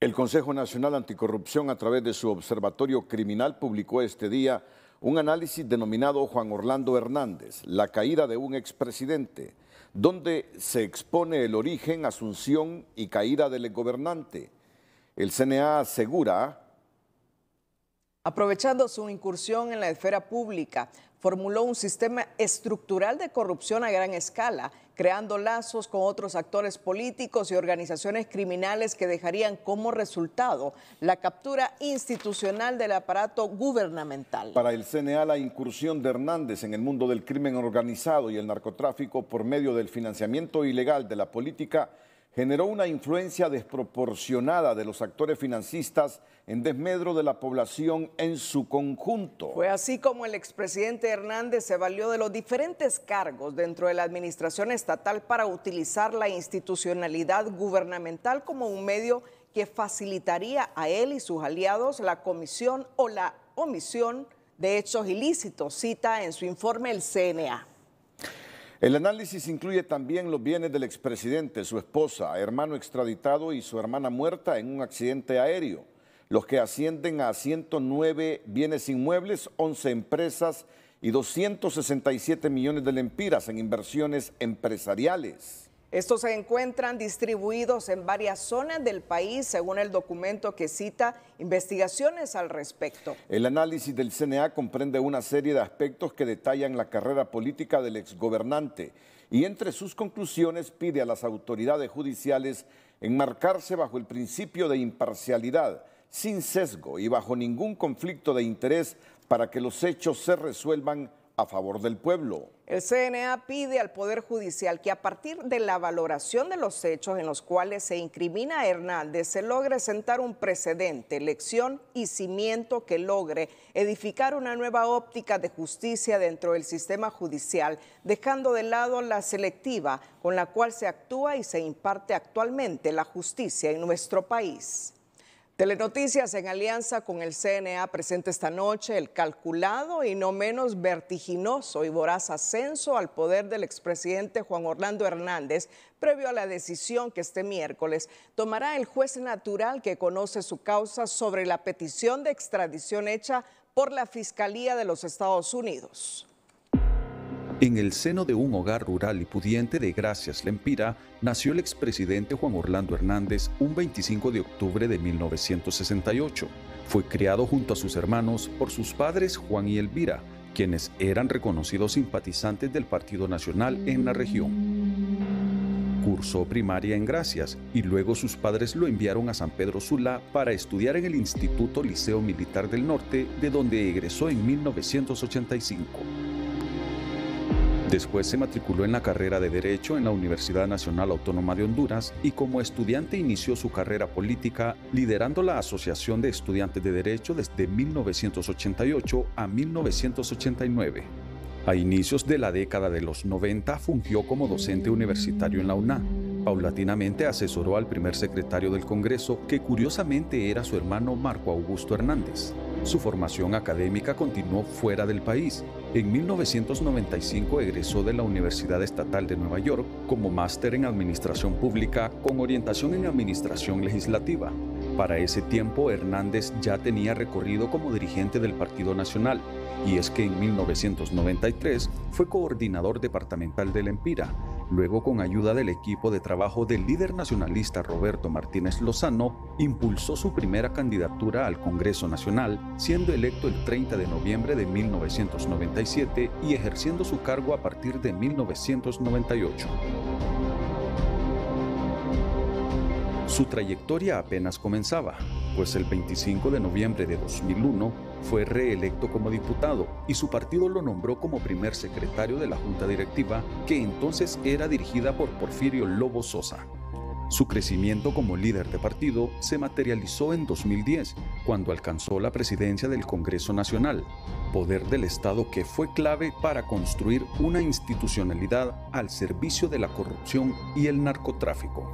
El Consejo Nacional Anticorrupción, a través de su Observatorio Criminal, publicó este día un análisis denominado Juan Orlando Hernández, la caída de un expresidente, donde se expone el origen, asunción y caída del gobernante. El CNA asegura: aprovechando su incursión en la esfera pública, formuló un sistema estructural de corrupción a gran escala, creando lazos con otros actores políticos y organizaciones criminales que dejarían como resultado la captura institucional del aparato gubernamental. Para el CNA, la incursión de Hernández en el mundo del crimen organizado y el narcotráfico por medio del financiamiento ilegal de la política generó una influencia desproporcionada de los actores financistas en desmedro de la población en su conjunto. Fue así como el expresidente Hernández se valió de los diferentes cargos dentro de la administración estatal para utilizar la institucionalidad gubernamental como un medio que facilitaría a él y sus aliados la comisión o la omisión de hechos ilícitos, cita en su informe el CNA. El análisis incluye también los bienes del expresidente, su esposa, hermano extraditado y su hermana muerta en un accidente aéreo, los que ascienden a 109 bienes inmuebles, 11 empresas y 267 millones de lempiras en inversiones empresariales. Estos se encuentran distribuidos en varias zonas del país, según el documento que cita investigaciones al respecto. El análisis del CNA comprende una serie de aspectos que detallan la carrera política del exgobernante y entre sus conclusiones pide a las autoridades judiciales enmarcarse bajo el principio de imparcialidad, sin sesgo y bajo ningún conflicto de interés para que los hechos se resuelvan a favor del pueblo. El CNA pide al Poder Judicial que a partir de la valoración de los hechos en los cuales se incrimina a Hernández se logre sentar un precedente, lección y cimiento que logre edificar una nueva óptica de justicia dentro del sistema judicial, dejando de lado la selectiva con la cual se actúa y se imparte actualmente la justicia en nuestro país. Telenoticias, en alianza con el CNA, presenta esta noche el calculado y no menos vertiginoso y voraz ascenso al poder del expresidente Juan Orlando Hernández, previo a la decisión que este miércoles tomará el juez natural que conoce su causa sobre la petición de extradición hecha por la Fiscalía de los Estados Unidos. En el seno de un hogar rural y pudiente de Gracias, Lempira, nació el expresidente Juan Orlando Hernández un 25 de octubre de 1968. Fue criado junto a sus hermanos por sus padres Juan y Elvira, quienes eran reconocidos simpatizantes del Partido Nacional en la región. Cursó primaria en Gracias y luego sus padres lo enviaron a San Pedro Sula para estudiar en el Instituto Liceo Militar del Norte, de donde egresó en 1985. Después se matriculó en la carrera de Derecho en la Universidad Nacional Autónoma de Honduras y como estudiante inició su carrera política liderando la Asociación de Estudiantes de Derecho desde 1988 a 1989. A inicios de la década de los 90 fungió como docente universitario en la UNA. Paulatinamente asesoró al primer secretario del Congreso, que curiosamente era su hermano Marco Augusto Hernández. Su formación académica continuó fuera del país. En 1995 egresó de la Universidad Estatal de Nueva York como máster en Administración Pública con orientación en Administración Legislativa. Para ese tiempo, Hernández ya tenía recorrido como dirigente del Partido Nacional, y es que en 1993 fue coordinador departamental de Lempira. Luego, con ayuda del equipo de trabajo del líder nacionalista Roberto Martínez Lozano, impulsó su primera candidatura al Congreso Nacional, siendo electo el 30 de noviembre de 1997 y ejerciendo su cargo a partir de 1998. Su trayectoria apenas comenzaba, pues el 25 de noviembre de 2001 fue reelecto como diputado y su partido lo nombró como primer secretario de la Junta Directiva, que entonces era dirigida por Porfirio Lobo Sosa. Su crecimiento como líder de partido se materializó en 2010, cuando alcanzó la presidencia del Congreso Nacional, poder del Estado que fue clave para construir una institucionalidad al servicio de la corrupción y el narcotráfico.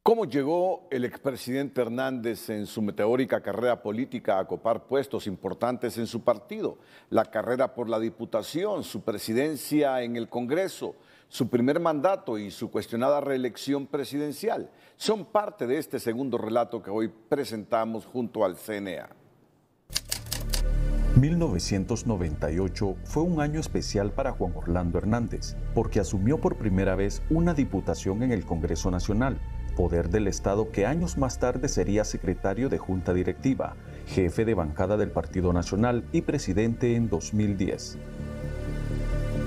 ¿Cómo llegó el expresidente Hernández en su meteórica carrera política a copar puestos importantes en su partido? La carrera por la diputación, su presidencia en el Congreso, su primer mandato y su cuestionada reelección presidencial. Son parte de este segundo relato que hoy presentamos junto al CNA. 1998 fue un año especial para Juan Orlando Hernández, porque asumió por primera vez una diputación en el Congreso Nacional, poder del Estado que años más tarde sería secretario de Junta Directiva, jefe de bancada del Partido Nacional y presidente en 2010.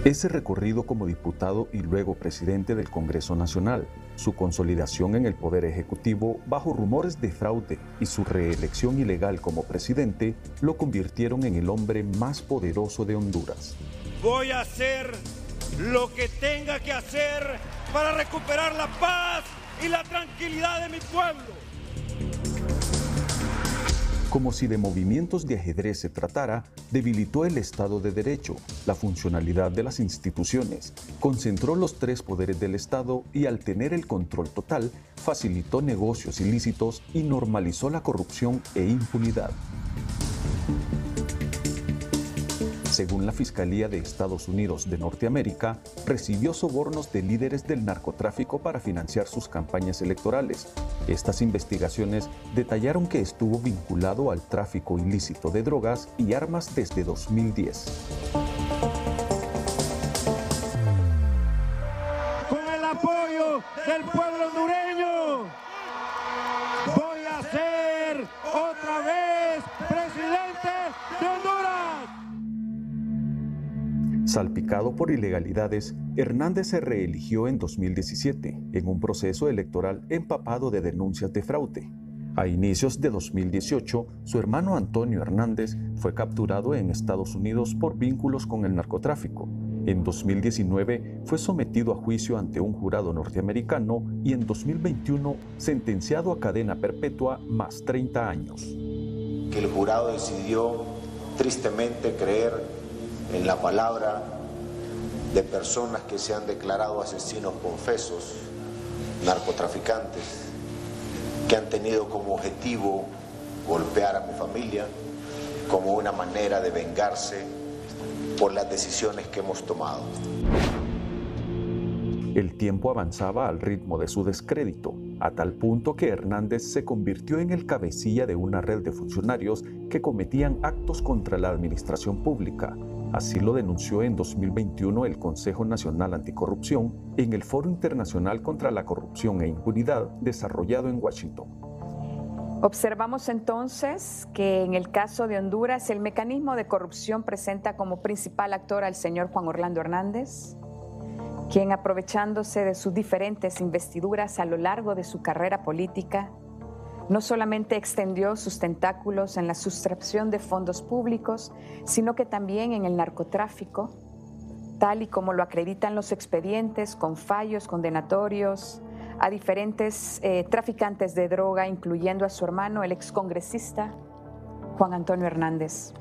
Ese recorrido como diputado y luego presidente del Congreso Nacional, su consolidación en el Poder Ejecutivo bajo rumores de fraude y su reelección ilegal como presidente lo convirtieron en el hombre más poderoso de Honduras. Voy a hacer lo que tenga que hacer para recuperar la paz y la tranquilidad de mi pueblo. Como si de movimientos de ajedrez se tratara, debilitó el Estado de Derecho, la funcionalidad de las instituciones, concentró los tres poderes del Estado y al tener el control total, facilitó negocios ilícitos y normalizó la corrupción e impunidad. Según la Fiscalía de Estados Unidos de Norteamérica, recibió sobornos de líderes del narcotráfico para financiar sus campañas electorales. Estas investigaciones detallaron que estuvo vinculado al tráfico ilícito de drogas y armas desde 2010. Con el apoyo del pueblo hondureño, voy a ser otra vez presidente de Honduras. Salpicado por ilegalidades, Hernández se reeligió en 2017 en un proceso electoral empapado de denuncias de fraude. A inicios de 2018, su hermano Antonio Hernández fue capturado en Estados Unidos por vínculos con el narcotráfico. En 2019 fue sometido a juicio ante un jurado norteamericano y en 2021 sentenciado a cadena perpetua más 30 años. El jurado decidió tristemente creer en la palabra de personas que se han declarado asesinos confesos, narcotraficantes, que han tenido como objetivo golpear a mi familia como una manera de vengarse por las decisiones que hemos tomado. El tiempo avanzaba al ritmo de su descrédito, a tal punto que Hernández se convirtió en el cabecilla de una red de funcionarios que cometían actos contra la administración pública. Así lo denunció en 2021 el Consejo Nacional Anticorrupción en el Foro Internacional contra la Corrupción e Impunidad desarrollado en Washington. Observamos entonces que en el caso de Honduras el mecanismo de corrupción presenta como principal actor al señor Juan Orlando Hernández, quien aprovechándose de sus diferentes investiduras a lo largo de su carrera política, no solamente extendió sus tentáculos en la sustracción de fondos públicos, sino que también en el narcotráfico, tal y como lo acreditan los expedientes con fallos condenatorios a diferentes traficantes de droga, incluyendo a su hermano, el excongresista Juan Antonio Hernández.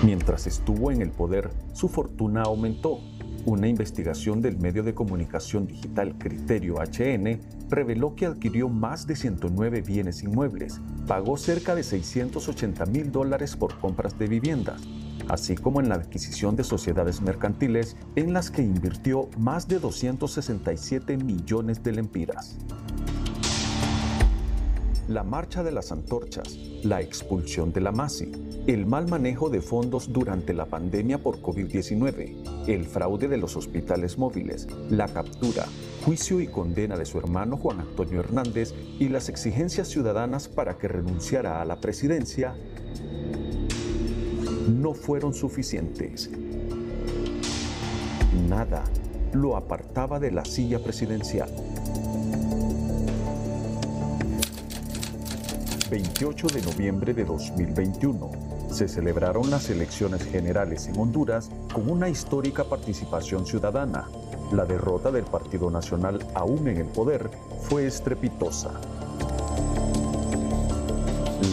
Mientras estuvo en el poder, su fortuna aumentó. Una investigación del medio de comunicación digital Criterio HN reveló que adquirió más de 109 bienes inmuebles, pagó cerca de $680,000 por compras de viviendas, así como en la adquisición de sociedades mercantiles en las que invirtió más de 267 millones de lempiras. La marcha de las antorchas, la expulsión de la MASI, el mal manejo de fondos durante la pandemia por COVID-19, el fraude de los hospitales móviles, la captura, juicio y condena de su hermano Juan Antonio Hernández y las exigencias ciudadanas para que renunciara a la presidencia no fueron suficientes. Nada lo apartaba de la silla presidencial. 28 de noviembre de 2021, se celebraron las elecciones generales en Honduras con una histórica participación ciudadana. La derrota del Partido Nacional, aún en el poder, fue estrepitosa.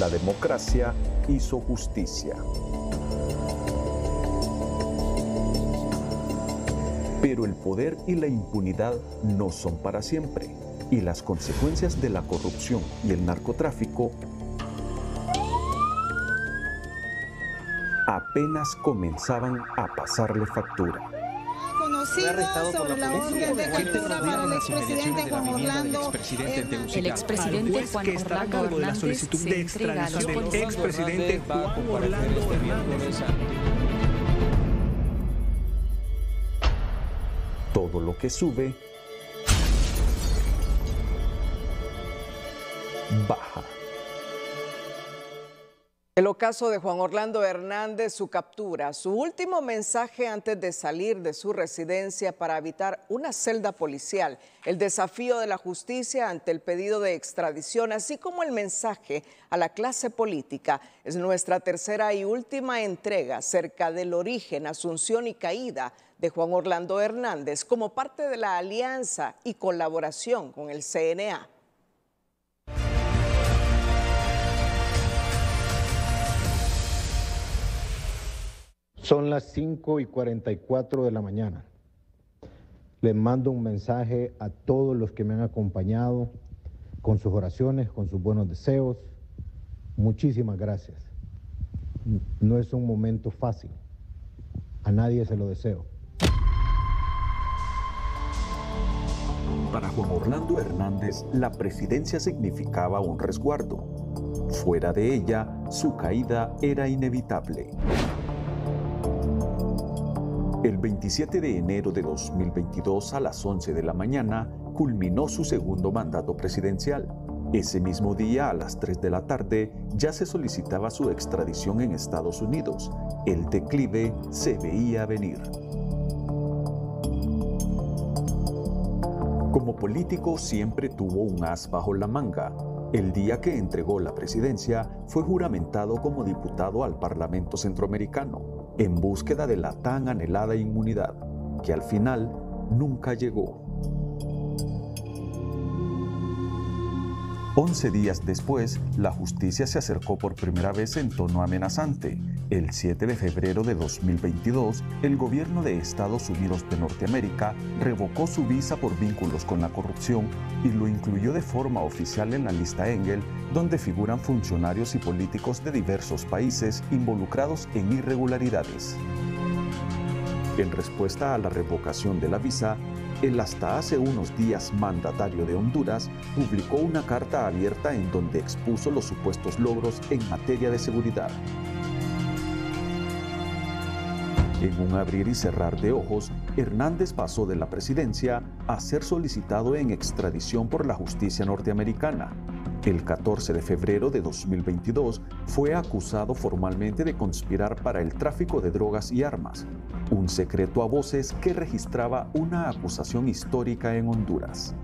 La democracia hizo justicia. Pero el poder y la impunidad no son para siempre, y las consecuencias de la corrupción y el narcotráfico apenas comenzaban a pasarle factura. sido sobre la orden de captura para el expresidente Juan Orlando. El expresidente Juan Orlando Hernández se entrega a los policías. El expresidente Juan Orlando Hernández. Todo lo que sube, baja. El ocaso de Juan Orlando Hernández, su captura, su último mensaje antes de salir de su residencia para evitar una celda policial, el desafío de la justicia ante el pedido de extradición, así como el mensaje a la clase política. Es nuestra tercera y última entrega acerca del origen, asunción y caída de Juan Orlando Hernández como parte de la alianza y colaboración con el CNA. Son las 5:44 de la mañana. Les mando un mensaje a todos los que me han acompañado con sus oraciones, con sus buenos deseos. Muchísimas gracias. No es un momento fácil. A nadie se lo deseo. Para Juan Orlando Hernández, la presidencia significaba un resguardo. Fuera de ella, su caída era inevitable. El 27 de enero de 2022 a las 11 de la mañana culminó su segundo mandato presidencial. Ese mismo día a las 3 de la tarde ya se solicitaba su extradición en Estados Unidos. El declive se veía venir. Como político siempre tuvo un as bajo la manga. El día que entregó la presidencia fue juramentado como diputado al Parlamento Centroamericano, en búsqueda de la tan anhelada inmunidad, que al final nunca llegó. 11 días después, la justicia se acercó por primera vez en tono amenazante. El 7 de febrero de 2022, el gobierno de Estados Unidos de Norteamérica revocó su visa por vínculos con la corrupción y lo incluyó de forma oficial en la lista Engel, donde figuran funcionarios y políticos de diversos países involucrados en irregularidades. En respuesta a la revocación de la visa, el hasta hace unos días mandatario de Honduras publicó una carta abierta en donde expuso los supuestos logros en materia de seguridad. En un abrir y cerrar de ojos, Hernández pasó de la presidencia a ser solicitado en extradición por la justicia norteamericana. El 14 de febrero de 2022 fue acusado formalmente de conspirar para el tráfico de drogas y armas, un secreto a voces que registraba una acusación histórica en Honduras.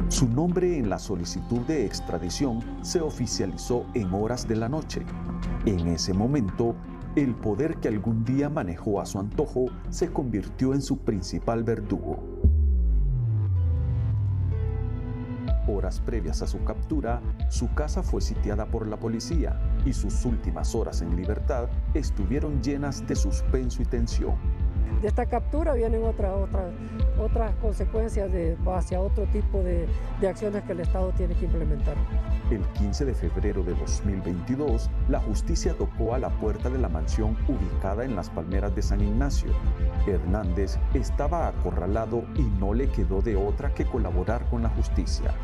Su nombre en la solicitud de extradición se oficializó en horas de la noche. En ese momento, el poder que algún día manejó a su antojo se convirtió en su principal verdugo. Horas previas a su captura, su casa fue sitiada por la policía y sus últimas horas en libertad estuvieron llenas de suspenso y tensión. De esta captura vienen otras consecuencias hacia otro tipo de acciones que el Estado tiene que implementar. El 15 de febrero de 2022, la justicia tocó a la puerta de la mansión ubicada en las Palmeras de San Ignacio. Hernández estaba acorralado y no le quedó de otra que colaborar con la justicia.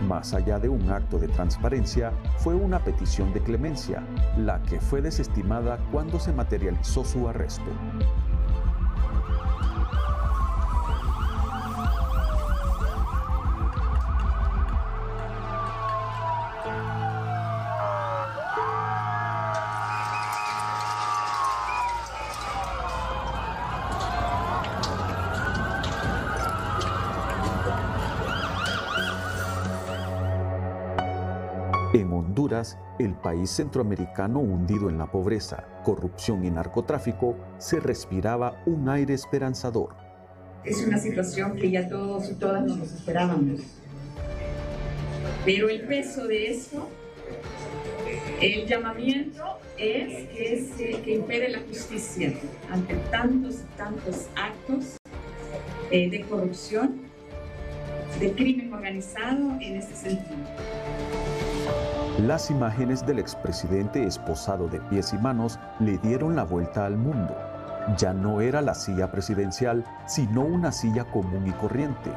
Más allá de un acto de transparencia, fue una petición de clemencia, la que fue desestimada cuando se materializó su arresto. En Honduras, el país centroamericano hundido en la pobreza, corrupción y narcotráfico, se respiraba un aire esperanzador. Es una situación que ya todos y todas nos esperábamos. Pero el peso de esto, el llamamiento es que impere la justicia ante tantos y tantos actos de corrupción, de crimen organizado en este sentido. Las imágenes del expresidente esposado de pies y manos le dieron la vuelta al mundo. Ya no era la silla presidencial, sino una silla común y corriente.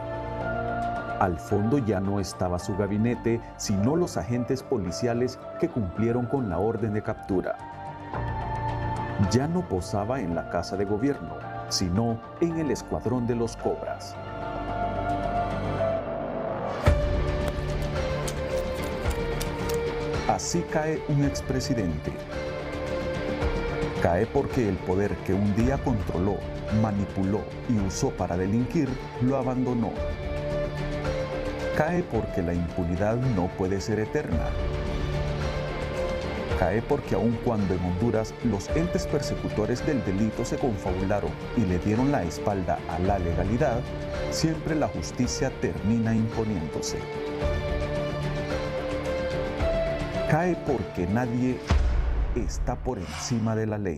Al fondo ya no estaba su gabinete, sino los agentes policiales que cumplieron con la orden de captura. Ya no posaba en la Casa de Gobierno, sino en el escuadrón de los Cobras. Así cae un expresidente. Cae porque el poder que un día controló, manipuló y usó para delinquir, lo abandonó. Cae porque la impunidad no puede ser eterna. Cae porque aun cuando en Honduras los entes persecutores del delito se confabularon y le dieron la espalda a la legalidad, siempre la justicia termina imponiéndose. Cae porque nadie está por encima de la ley.